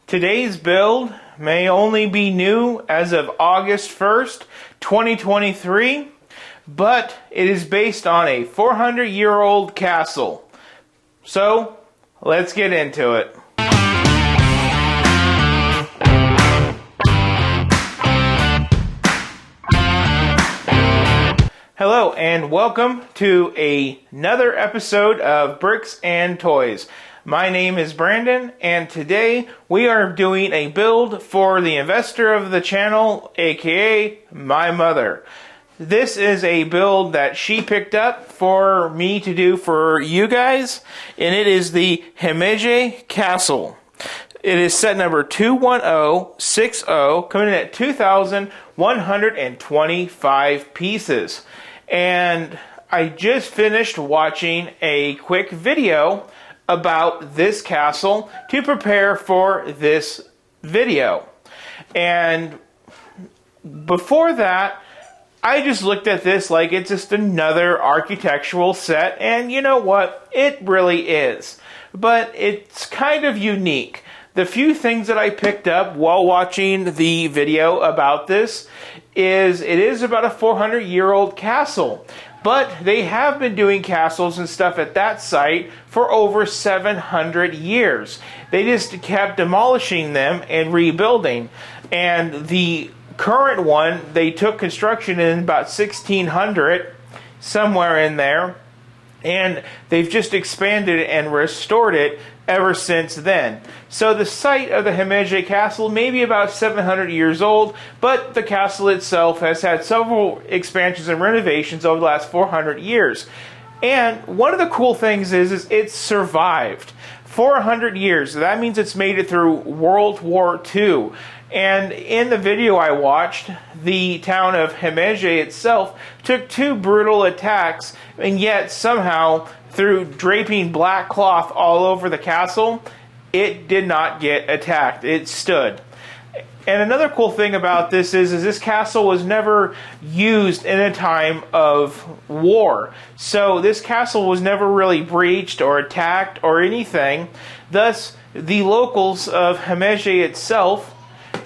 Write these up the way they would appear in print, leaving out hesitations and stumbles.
Today's build may only be new as of August 1st, 2023, but it is based on a 400-year-old castle. So, let's get into it. Hello and welcome to another episode of Bricks and Toys. My name is Brandon, and today we are doing a build for the investor of the channel, aka my mother. This is a build that she picked up for me to do for you guys, and it is the Himeji Castle. It is set number 21060, coming in at 2,125 pieces. And I just finished watching a quick video about this castle to prepare for this video. And before that, I just looked at this like it's just another architectural set, and you know what? It really is. But it's kind of unique. The few things that I picked up while watching the video about this is it is about a 400-year-old castle. But they have been doing castles and stuff at that site for over 700 years. They just kept demolishing them and rebuilding. And the current one, they took construction in about 1600, somewhere in there. And they've just expanded it and restored it ever since then. So the site of the Himeji Castle may be about 700 years old, but the castle itself has had several expansions and renovations over the last 400 years. And one of the cool things is it's survived 400 years. That means it's made it through World War II. And in the video I watched, the town of Himeji itself took two brutal attacks, and yet somehow, through draping black cloth all over the castle, it did not get attacked. It stood. And another cool thing about this is this castle was never used in a time of war. So this castle was never really breached or attacked or anything. Thus, the locals of Himeji itself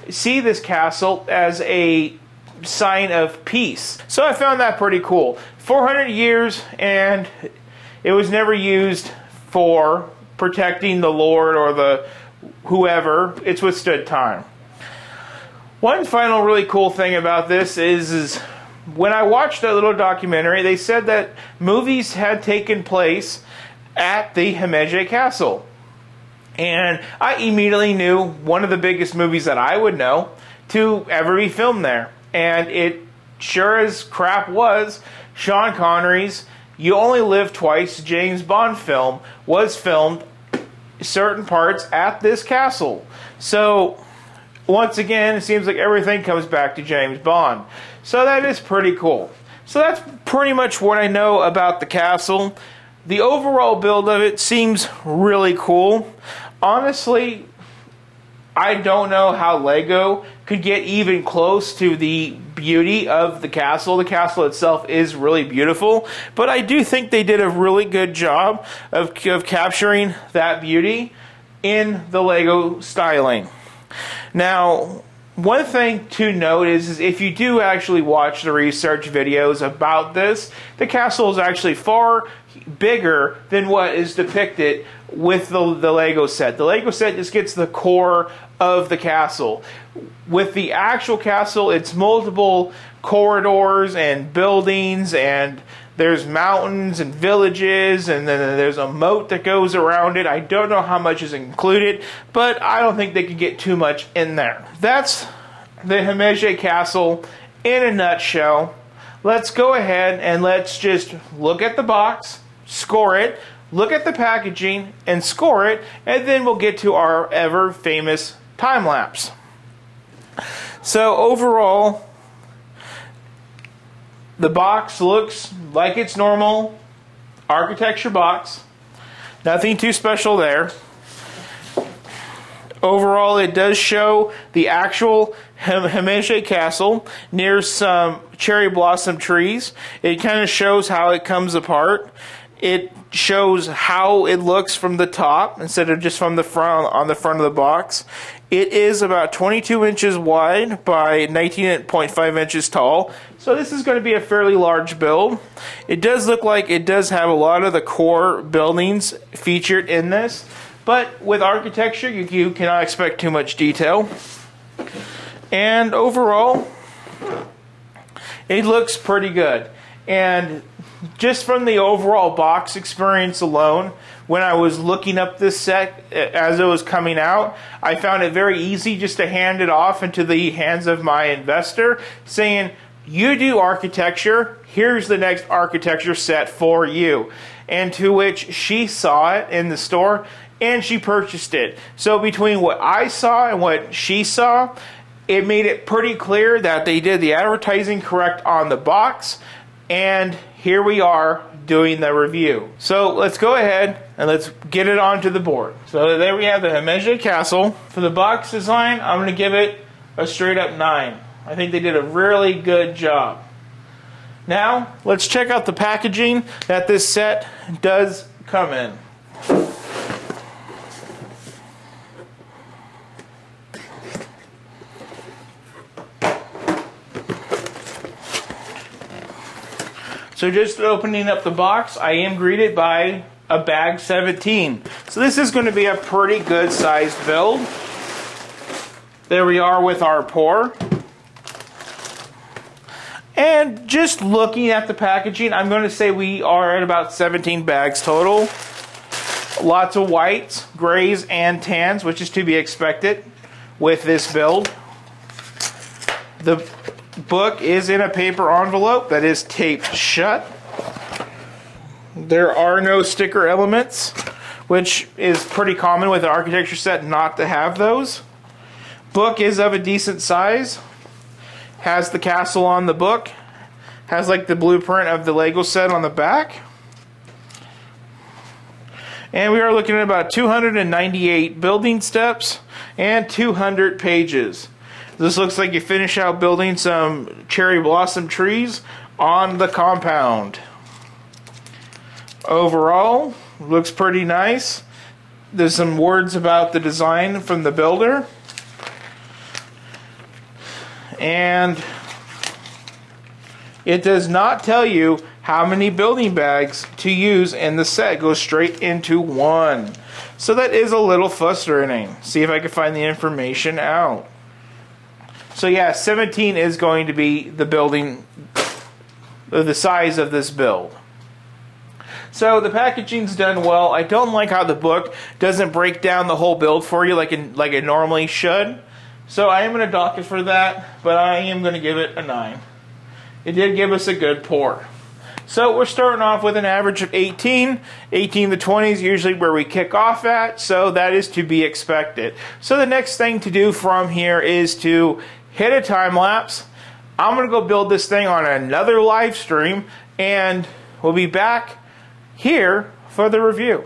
see this castle as a sign of peace. So I found that pretty cool. 400 years, and it was never used for protecting the Lord or the whoever. It's withstood time. One final really cool thing about this is when I watched that little documentary, they said that movies had taken place at the Himeji Castle. And I immediately knew one of the biggest movies that I would know to ever be filmed there. And it sure as crap was. Sean Connery's You Only Live Twice James Bond film was filmed certain parts at this castle. So once again, it seems like everything comes back to James Bond. So that is pretty cool. So that's pretty much what I know about the castle. The overall build of it seems really cool. Honestly, I don't know how Lego could get even close to the beauty of the castle. The castle itself is really beautiful, but I do think they did a really good job of capturing that beauty in the Lego styling. Now, one thing to note is if you do actually watch the research videos about this, the castle is actually far bigger than what is depicted with the Lego set. The Lego set just gets the core of the castle. With the actual castle, it's multiple corridors and buildings, and there's mountains and villages, and then there's a moat that goes around it. I don't know how much is included, but I don't think they can get too much in there. That's the Himeji Castle in a nutshell. Let's go ahead and let's just look at the box, score it, look at the packaging, and score it, and then we'll get to our ever famous time lapse. So overall, the box looks like its normal architecture box. Nothing too special there. Overall, it does show the actual Himeji Castle near some cherry blossom trees. It kind of shows how it comes apart. it shows how it looks from the top instead of just from the front, on the front of the box. It is about 22 inches wide by 19.5 inches tall. So this is going to be a fairly large build. It does look like it does have a lot of the core buildings featured in this. But with architecture, you cannot expect too much detail. And overall, it looks pretty good. And just from the overall box experience alone, when I was looking up this set as it was coming out, I found it very easy just to hand it off into the hands of my investor, saying, you do architecture, here's the next architecture set for you. And to which she saw it in the store and she purchased it. So between what I saw and what she saw, it made it pretty clear that they did the advertising correct on the box. And here we are doing the review. So let's go ahead and let's get it onto the board. So there we have the Himeji castle. For the box design, I'm going to give it a straight up 9. I think they did a really good job. Now, let's check out the packaging that this set does come in. So just opening up the box, I am greeted by a bag 17. So this is going to be a pretty good sized build. There we are with our pour. And just looking at the packaging, I'm going to say we are at about 17 bags total. Lots of whites, grays, and tans, which is to be expected with this build. The book is in a paper envelope that is taped shut. There are no sticker elements, which is pretty common with an architecture set not to have those. Book is of a decent size. Has the castle on the book. Has like the blueprint of the Lego set on the back. And we are looking at about 298 building steps and 200 pages. This looks like you finish out building some cherry blossom trees on the compound. Overall, looks pretty nice. There's some words about the design from the builder. And it does not tell you how many building bags to use in the set. It goes straight into one. So that is a little frustrating. See if I can find the information out. So yeah, 17 is going to be the building, the size of this build. So the packaging's done well. I don't like how the book doesn't break down the whole build for you like it normally should. So I am going to dock it for that, but I am going to give it a 9. It did give us a good pour. So we're starting off with an average of 18. 18 to 20 is usually where we kick off at, so that is to be expected. So the next thing to do from here is to hit a time lapse. I'm going to go build this thing on another live stream, and we'll be back here for the review.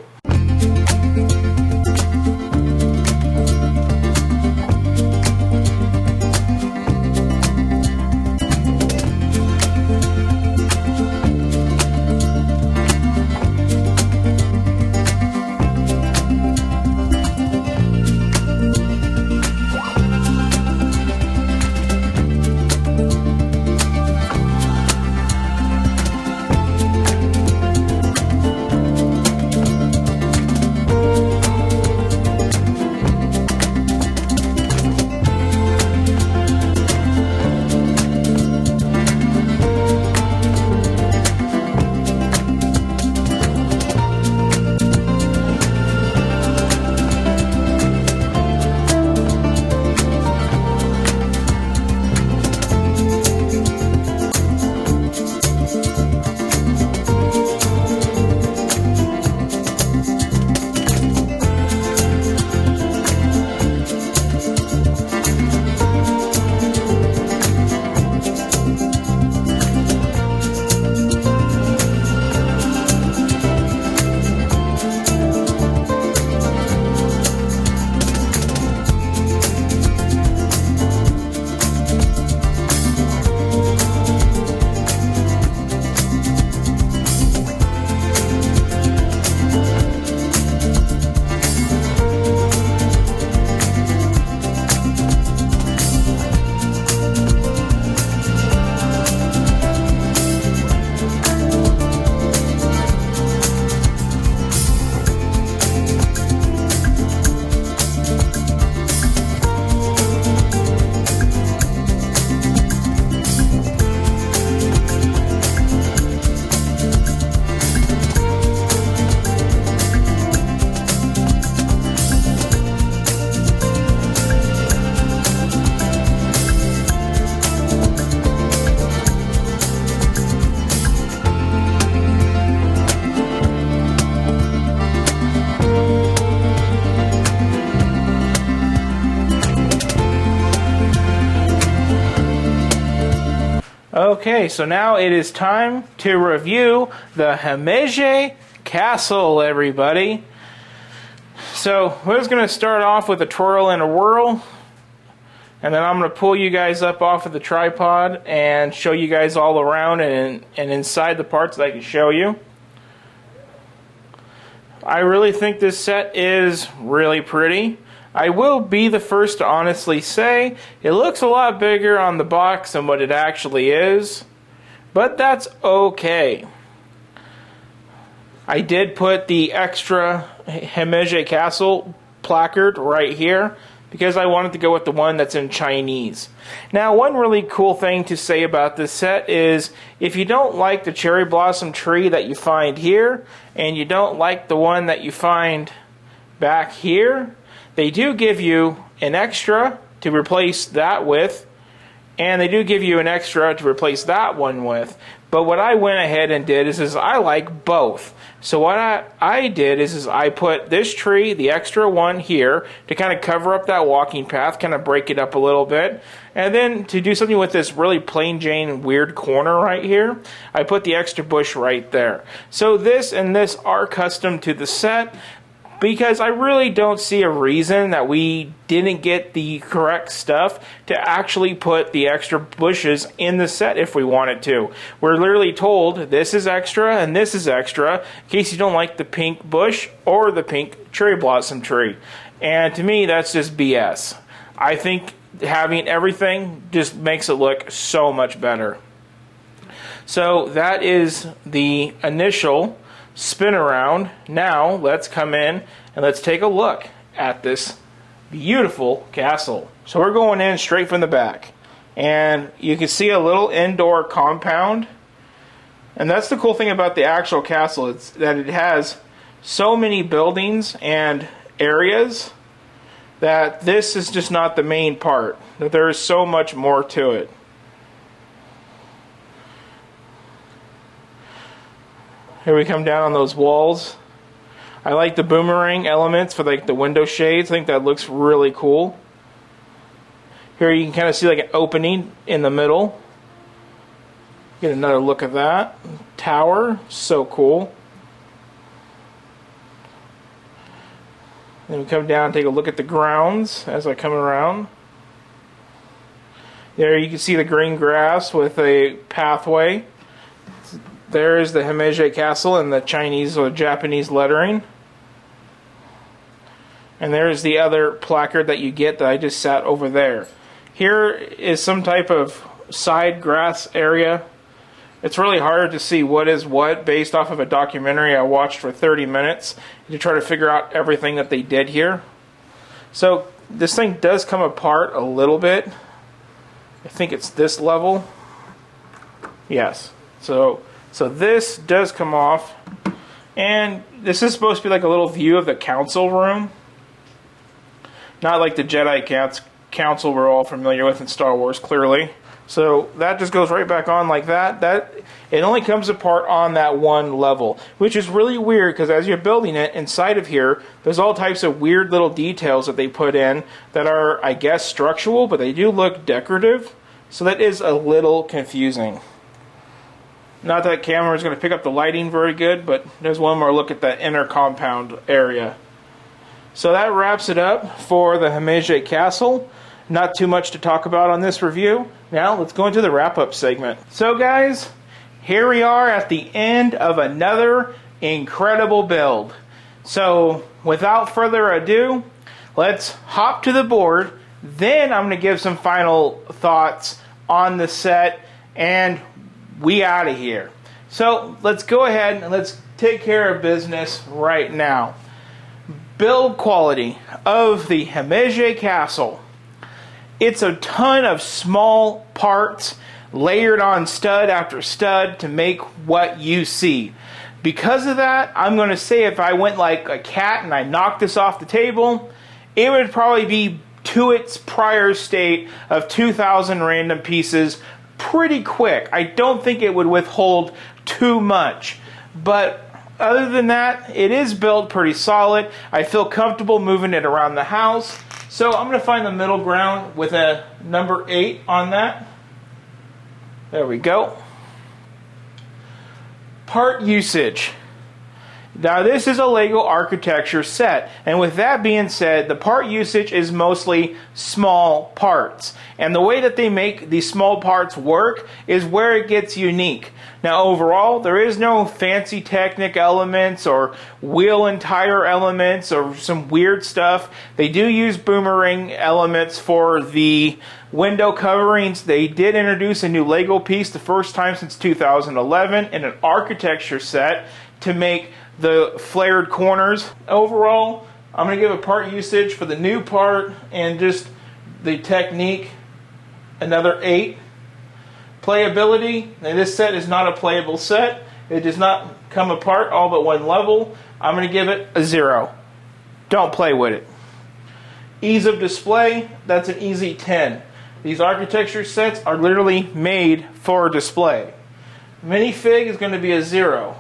Okay, so now it is time to review the Himeji castle, everybody. So we're just going to start off with a twirl and a whirl, and then I'm going to pull you guys up off of the tripod and show you guys all around and inside the parts that I can show you. I really think this set is really pretty. I will be the first to honestly say it looks a lot bigger on the box than what it actually is, but that's okay. I did put the extra Himeji Castle placard right here because I wanted to go with the one that's in Chinese. Now, one really cool thing to say about this set is if you don't like the cherry blossom tree that you find here and you don't like the one that you find back here, they do give you an extra to replace that with, and they do give you an extra to replace that one with. But what I went ahead and did is I like both. So what I did is I put this tree, the extra one here, to kind of cover up that walking path, kind of break it up a little bit. And then to do something with this really plain Jane weird corner right here, I put the extra bush right there. So this and this are custom to the set, because I really don't see a reason that we didn't get the correct stuff to actually put the extra bushes in the set if we wanted to. We're literally told this is extra and this is extra in case you don't like the pink bush or the pink cherry blossom tree. And to me, that's just BS. I think having everything just makes it look so much better. So that is the initial spin around. Now let's come in and let's take a look at this beautiful castle. So we're going in straight from the back, and you can see a little indoor compound, and that's the cool thing about the actual castle. It's that it has so many buildings and areas that this is just not the main part, that there is so much more to it. Here we come down on those walls. I like the boomerang elements for like the window shades. I think that looks really cool. Here you can kind of see like an opening in the middle. Get another look at that. Tower, so cool. Then we come down and take a look at the grounds as I come around. There you can see the green grass with a pathway. There is the Himeji Castle in the Chinese or Japanese lettering. And there is the other placard that you get that I just sat over there. Here is some type of side grass area. It's really hard to see what is what based off of a documentary I watched for 30 minutes to try to figure out everything that they did here. So this thing does come apart a little bit. I think it's this level. Yes. So this does come off, and this is supposed to be like a little view of the council room. Not like the Jedi Council we're all familiar with in Star Wars, clearly. So that just goes right back on like that. It only comes apart on that one level, which is really weird because as you're building it, inside of here, there's all types of weird little details that they put in that are, I guess, structural, but they do look decorative. So that is a little confusing. Not that camera is going to pick up the lighting very good, but there's one more look at that inner compound area. So that wraps it up for the Himeji Castle. Not too much to talk about on this review. Now let's go into the wrap-up segment. So guys, here we are at the end of another incredible build. So without further ado, let's hop to the board. Then I'm going to give some final thoughts on the set, and we out of here. So let's go ahead and let's take care of business right now. Build quality of the Himeji Castle. It's a ton of small parts layered on stud after stud to make what you see. Because of that, I'm going to say if I went like a cat and I knocked this off the table, it would probably be to its prior state of 2,000 random pieces pretty quick. I don't think it would withhold too much. But other than that, it is built pretty solid. I feel comfortable moving it around the house. So I'm going to find the middle ground with a number 8 on that. There we go. Part usage. Now this is a Lego architecture set, and with that being said, the part usage is mostly small parts. And the way that they make these small parts work is where it gets unique. Now overall, there is no fancy Technic elements or wheel and tire elements or some weird stuff. They do use boomerang elements for the window coverings. They did introduce a new Lego piece the first time since 2011 in an architecture set to make the flared corners. Overall, I'm going to give a part usage for the new part and just the technique another 8. Playability, and this set is not a playable set. It does not come apart all but one level. I'm going to give it a 0. Don't play with it. Ease of display, that's an easy 10. These architecture sets are literally made for display. Minifig is going to be a 0.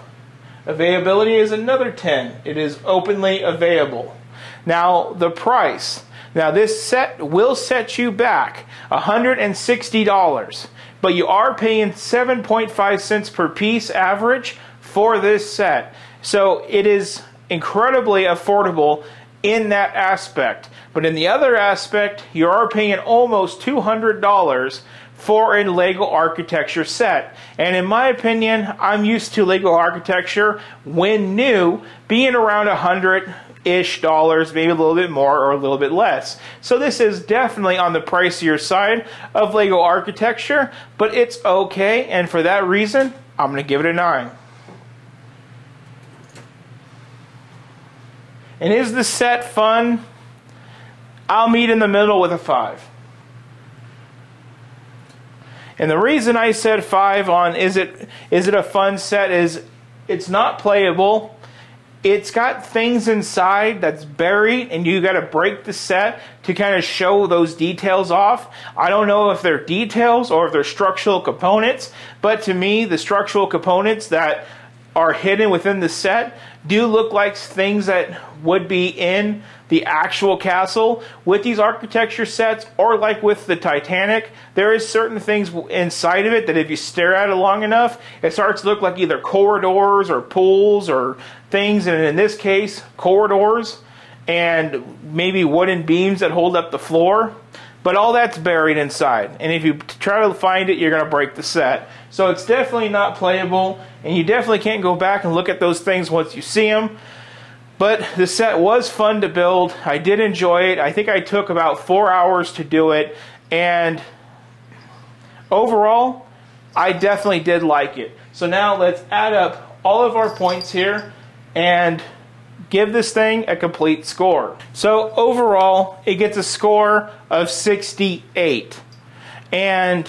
Availability is another 10. It is openly available. Now, the price. Now, this set will set you back $160, but you are paying 7.5 cents per piece average for this set. So, it is incredibly affordable in that aspect. But in the other aspect, you are paying almost $200 for a Lego architecture set. And in my opinion, I'm used to Lego architecture when new being around $100-ish, maybe a little bit more or a little bit less. So this is definitely on the pricier side of Lego architecture, but it's okay, and for that reason, I'm going to give it a 9. And is the set fun? I'll meet in the middle with a 5. And the reason I said 5 on is it a fun set is it's not playable. It's got things inside that's buried, and you got to break the set to kind of show those details off. I don't know if they're details or if they're structural components, but to me, the structural components that are hidden within the set do look like things that would be in the actual castle. With these architecture sets, or like with the Titanic, there is certain things inside of it that if you stare at it long enough, it starts to look like either corridors or pools or things, and in this case, corridors and maybe wooden beams that hold up the floor. But all that's buried inside, and if you try to find it, you're going to break the set. So it's definitely not playable, and you definitely can't go back and look at those things once you see them. But the set was fun to build. I did enjoy it. I think I took about 4 hours to do it, and overall, I definitely did like it. So now let's add up all of our points here and give this thing a complete score. So overall, it gets a score of 68. And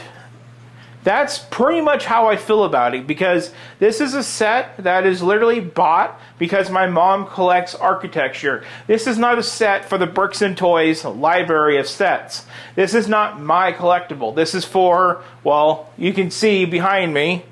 that's pretty much how I feel about it, because this is a set that is literally bought because my mom collects architecture. This is not a set for the Bricks and Toys library of sets. This is not my collectible. This is for, well, you can see behind me,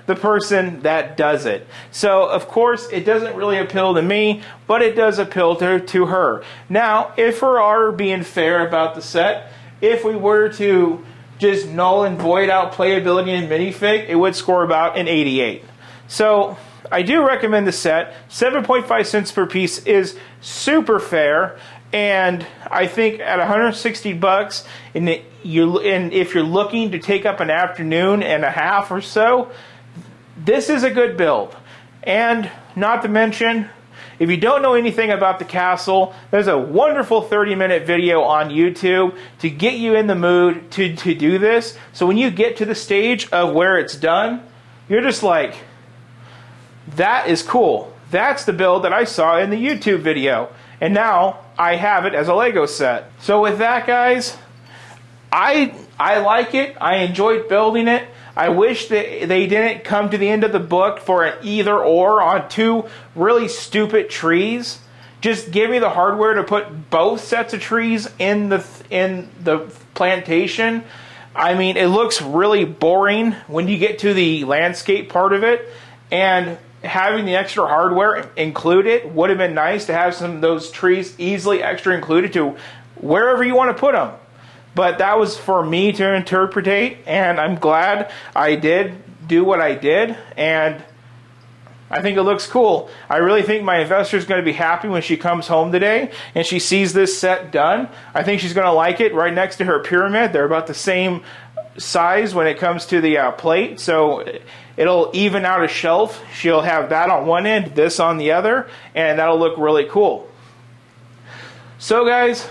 the person that does it. So, of course, it doesn't really appeal to me, but it does appeal to her. Now, if we are being fair about the set, if we were to just null and void out playability in minifig, it would score about an 88. So, I do recommend the set. 7.5 cents per piece is super fair, and I think at $160, and if you're looking to take up an afternoon and a half or so, this is a good build. And not to mention, if you don't know anything about the castle, there's a wonderful 30-minute video on YouTube to get you in the mood to do this. So when you get to the stage of where it's done, you're just like, that is cool. That's the build that I saw in the YouTube video. And now I have it as a Lego set. So with that, guys, I like it. I enjoyed building it. I wish that they didn't come to the end of the book for an either or on two really stupid trees. Just give me the hardware to put both sets of trees in the plantation. I mean, it looks really boring when you get to the landscape part of it, and having the extra hardware included would have been nice to have some of those trees easily extra included to wherever you want to put them. but that was for me to interpretate, and I'm glad I did do what I did, and I think it looks cool. I really think my investor is going to be happy when she comes home today and she sees this set done. I think she's going to like it right next to her pyramid. They're about the same size when it comes to the plate, so it'll even out a shelf. She'll have that on one end, this on the other, and that'll look really cool. So guys,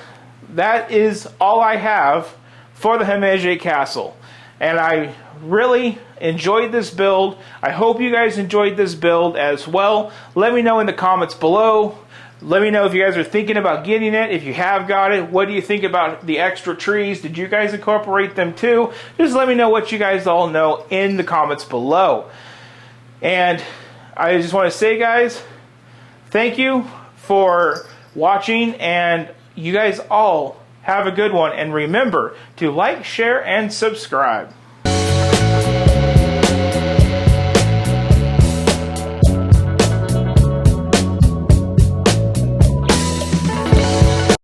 that is all I have for the Himeji castle, and I really enjoyed this build. I hope you guys enjoyed this build as well. Let me know in the comments below. Let me know if you guys are thinking about getting it. If you have got it, what do you think about the extra trees? Did you guys incorporate them too? Just let me know what you guys all know in the comments below. And I just want to say, guys, thank you for watching, and you guys all have a good one. And remember to like, share, and subscribe.